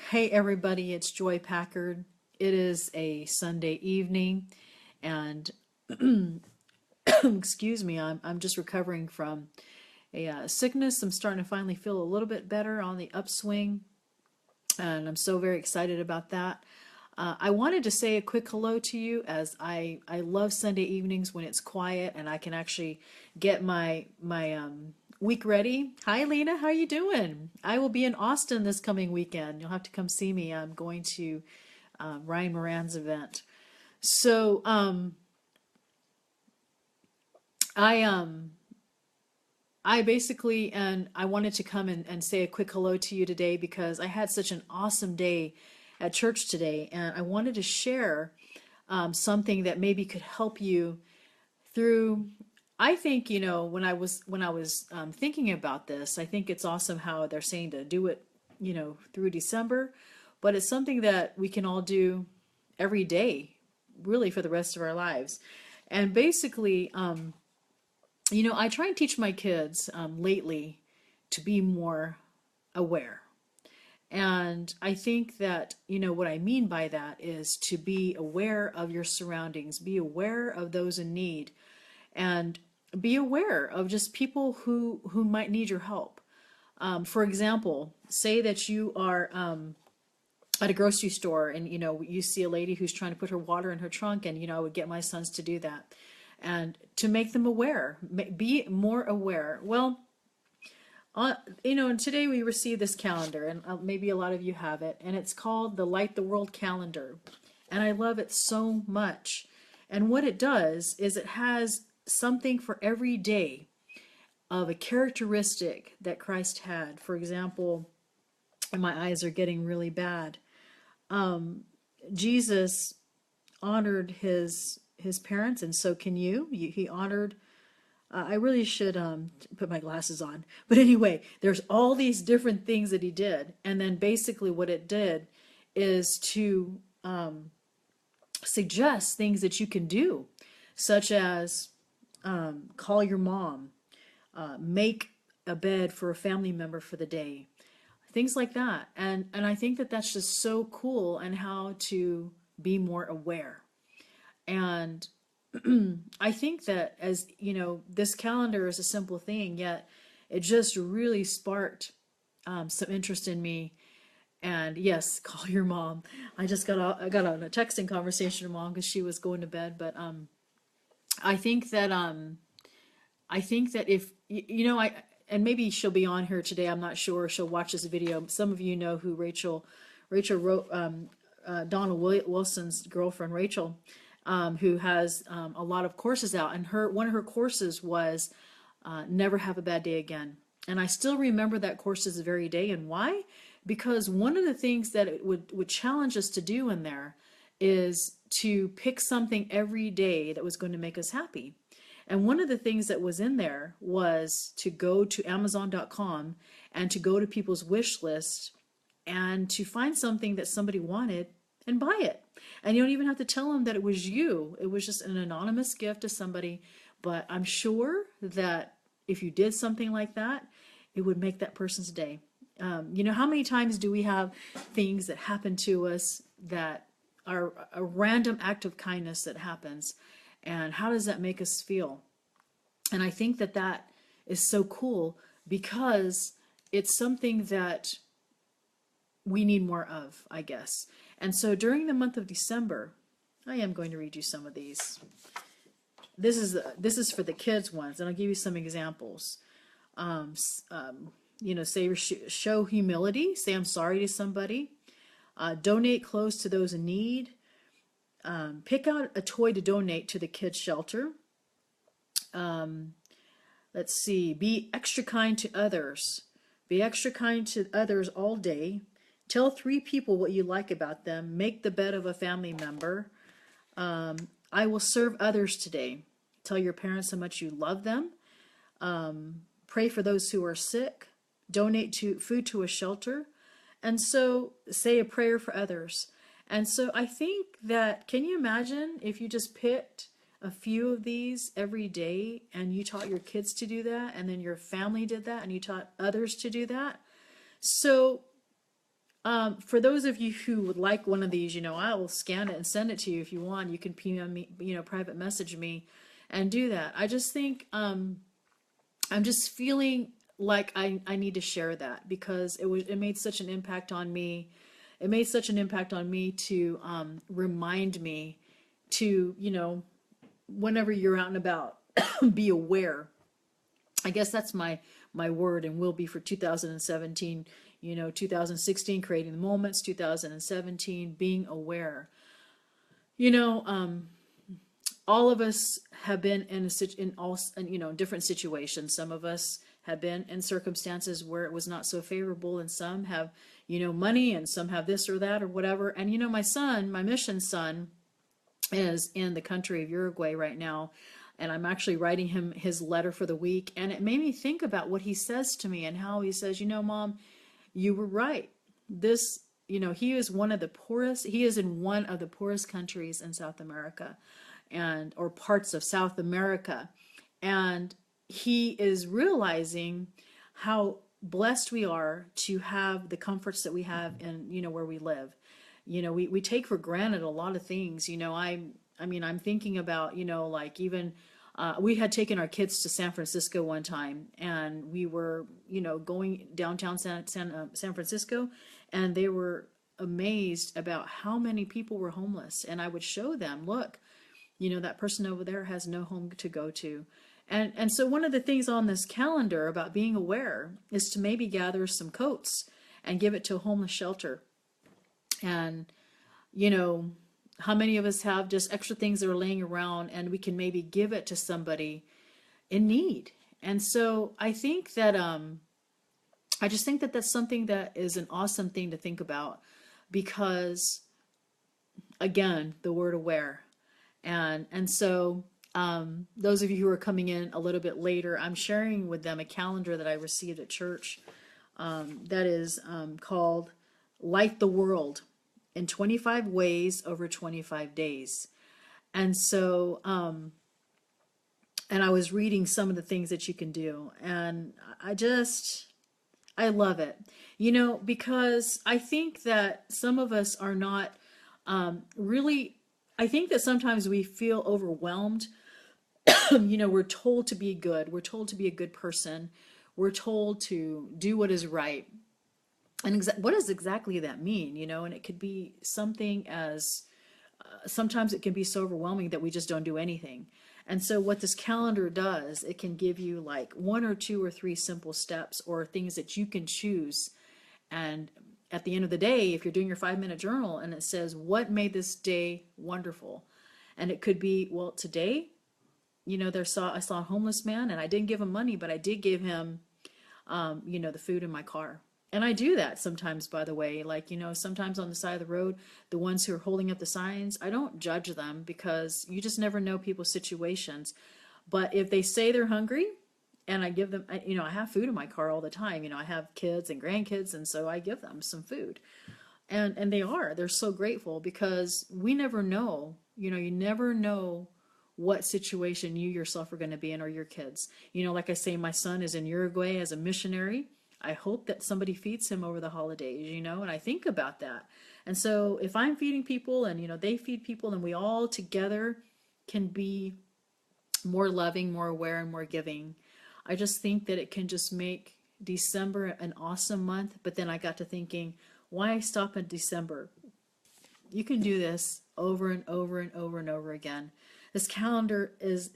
Hey everybody, it's Joy Packard. It is a Sunday evening and excuse me, I'm just recovering from a sickness. I'm starting to finally feel a little bit better on the upswing, and I'm so very excited about that. I wanted to say a quick hello to you, as I love Sunday evenings when it's quiet and I can actually get my week ready. Hi Lena, how you doing? I will be in Austin this coming weekend. You'll have to come see me. I'm going to Ryan Moran's event. So I I basically, and I wanted to come and say a quick hello to you today because I had such an awesome day at church today, and I wanted to share something that maybe could help you through. I think, when I was thinking about this, I think it's awesome how they're saying to do it, through December, but it's something that we can all do every day, really, for the rest of our lives. And basically, I try and teach my kids lately to be more aware. And I think that, what I mean by that is to be aware of your surroundings, be aware of those in need, and be aware of just people who might need your help. For example, say that you are at a grocery store and you see a lady who's trying to put her water in her trunk, and I would get my sons to do that and to make them aware, be more aware. Well, and today we received this calendar, and maybe a lot of you have it, and it's called the Light the World calendar, and I love it so much. And what it does is it has something for every day of a characteristic that Christ had. For example, and my eyes are getting really bad. Jesus honored his parents, and so can you. He honored. I really should put my glasses on, but anyway, there's all these different things that he did, and then basically what it did is to suggest things that you can do, such as call your mom, make a bed for a family member for the day, things like that. And I think that that's just so cool, and how to be more aware. And I think that, as this calendar is a simple thing, yet it just really sparked some interest in me. And yes, call your mom. I got on a texting conversation with mom because she was going to bed. But I think that if I, and maybe she'll be on here today. I'm not sure. She'll watch this video. Some of you know who Rachel wrote, Donald Wilson's girlfriend, Rachel, who has a lot of courses out, and one of her courses was Never Have a Bad Day Again. And I still remember that course to this very day. And why? Because one of the things that it would challenge us to do in there is to pick something every day that was going to make us happy. And one of the things that was in there was to go to Amazon.com and to go to people's wish list and to find something that somebody wanted and buy it. And you don't even have to tell them that it was you. It was just an anonymous gift to somebody. But I'm sure that if you did something like that, it would make that person's day. How many times do we have things that happen to us that are a random act of kindness that happens? And how does that make us feel? And I think that that is so cool because it's something that we need more of, I guess. And so during the month of December, I am going to read you some of these. This is for the kids ones, and I'll give you some examples. Say show humility. Say I'm sorry to somebody. Donate clothes to those in need. Pick out a toy to donate to the kids' shelter. Let's see. Be extra kind to others. Be extra kind to others all day. Tell 3 people what you like about them. Make the bed of a family member. I will serve others today. Tell your parents how much you love them. Pray for those who are sick. Donate food to a shelter. And so say a prayer for others. And so I think that, can you imagine if you just picked a few of these every day and you taught your kids to do that, and then your family did that and you taught others to do that? So For those of you who would like one of these, I will scan it and send it to you if you want. You can PM me, private message me and do that. I just think I'm just feeling like I need to share that because it made such an impact on me. It made such an impact on me to remind me to, whenever you're out and about, be aware. I guess that's my word and will be for 2017. 2016 creating the moments, 2017 being aware. You know, all of us have been in different situations. Some of us have been in circumstances where it was not so favorable, and some have money, and some have this or that or whatever. And my mission son, is in the country of Uruguay right now, and I'm actually writing him his letter for the week, and it made me think about what he says to me and how he says, Mom, you were right. This, he is one of the poorest. He is in one of the poorest countries in South America, or parts of South America, and he is realizing how blessed we are to have the comforts that we have in where we live. We take for granted a lot of things. I'm thinking about like even we had taken our kids to San Francisco one time, and we were going downtown San Francisco, and they were amazed about how many people were homeless. And I would show them, look, that person over there has no home to go to. And so one of the things on this calendar about being aware is to maybe gather some coats and give it to a homeless shelter. And, how many of us have just extra things that are laying around and we can maybe give it to somebody in need? And so I think that, I just think that that's something that is an awesome thing to think about because, again, the word aware. And so those of you who are coming in a little bit later, I'm sharing with them a calendar that I received at church that is called Light the World in 25 Ways over 25 Days. And so, and I was reading some of the things that you can do. And I love it, because I think that some of us are not really, I think that sometimes we feel overwhelmed. We're told to be good. We're told to be a good person. We're told to do what is right. And what does exactly that mean? And it could be something as, sometimes it can be so overwhelming that we just don't do anything. And so what this calendar does, it can give you like 1 or 2 or 3 simple steps or things that you can choose. And at the end of the day, if you're doing your 5-minute journal and it says, what made this day wonderful? And it could be, well, today, I saw a homeless man and I didn't give him money, but I did give him, the food in my car. And I do that sometimes, by the way, like, sometimes on the side of the road, the ones who are holding up the signs, I don't judge them because you just never know people's situations. But if they say they're hungry and I give them, I have food in my car all the time, I have kids and grandkids. And so I give them some food and they're so grateful because we never know, you never know what situation you yourself are going to be in or your kids. Like I say, my son is in Uruguay as a missionary. I hope that somebody feeds him over the holidays, and I think about that. And so if I'm feeding people and, they feed people and we all together can be more loving, more aware, and more giving, I just think that it can just make December an awesome month. But then I got to thinking, why stop in December? You can do this over and over and over and over again. This calendar is,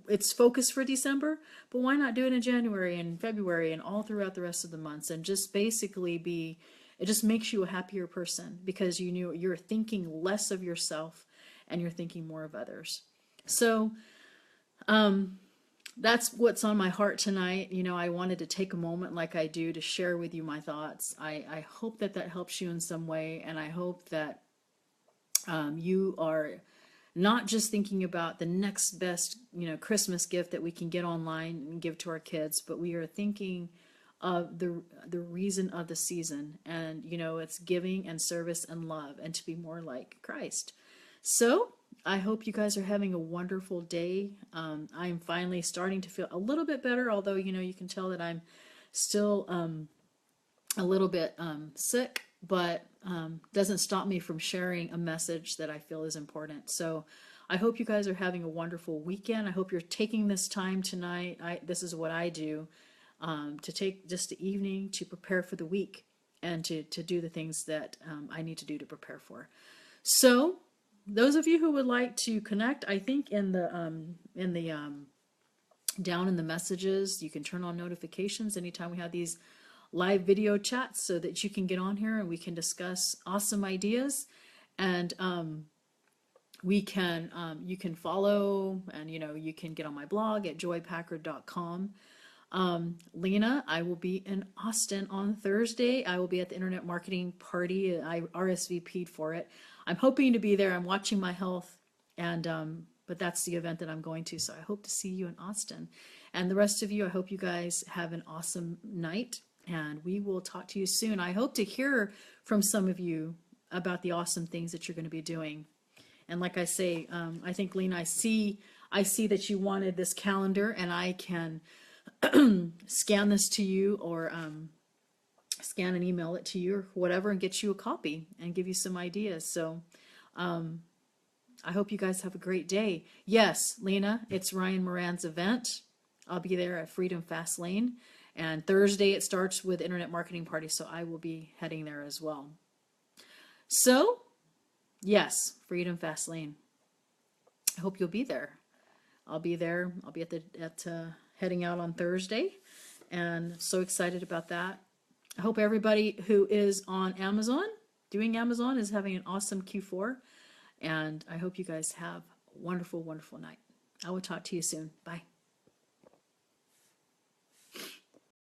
it's focused for December, but why not do it in January and February and all throughout the rest of the months and just basically it just makes you a happier person because you're thinking less of yourself and you're thinking more of others. So that's what's on my heart tonight. I wanted to take a moment like I do to share with you my thoughts. I hope that helps you in some way, and I hope that you are not just thinking about the next best, Christmas gift that we can get online and give to our kids, but we are thinking of the reason of the season. And, it's giving and service and love and to be more like Christ. So I hope you guys are having a wonderful day. I'm finally starting to feel a little bit better, although, you can tell that I'm still a little bit sick, but doesn't stop me from sharing a message that I feel is important. So I hope you guys are having a wonderful weekend. I hope you're taking this time tonight. This is what I do, to take just the evening to prepare for the week and to do the things that I need to do to prepare for. So those of you who would like to connect, I think in the down in the messages, you can turn on notifications anytime we have these live video chats so that you can get on here and we can discuss awesome ideas. And you can follow, and you can get on my blog at joypackard.com. Lena, I will be in Austin on Thursday. I will be at the Internet Marketing Party. I RSVP'd for it. I'm hoping to be there. I'm watching my health, and but that's the event that I'm going to. So I hope to see you in Austin. And the rest of you, I hope you guys have an awesome night, and we will talk to you soon. I hope to hear from some of you about the awesome things that you're going to be doing. And like I say, I think, Lena, I see that you wanted this calendar, and I can scan this to you, or scan and email it to you or whatever, and get you a copy and give you some ideas. So I hope you guys have a great day. Yes, Lena, it's Ryan Moran's event. I'll be there at Freedom Fast Lane. And Thursday it starts with Internet Marketing Party, so I will be heading there as well. So, yes, Freedom Fast Lane. I hope you'll be there. I'll be there. I'll be at heading out on Thursday, and so excited about that. I hope everybody who is on Amazon, doing Amazon, is having an awesome Q4, and I hope you guys have a wonderful, wonderful night. I will talk to you soon. Bye.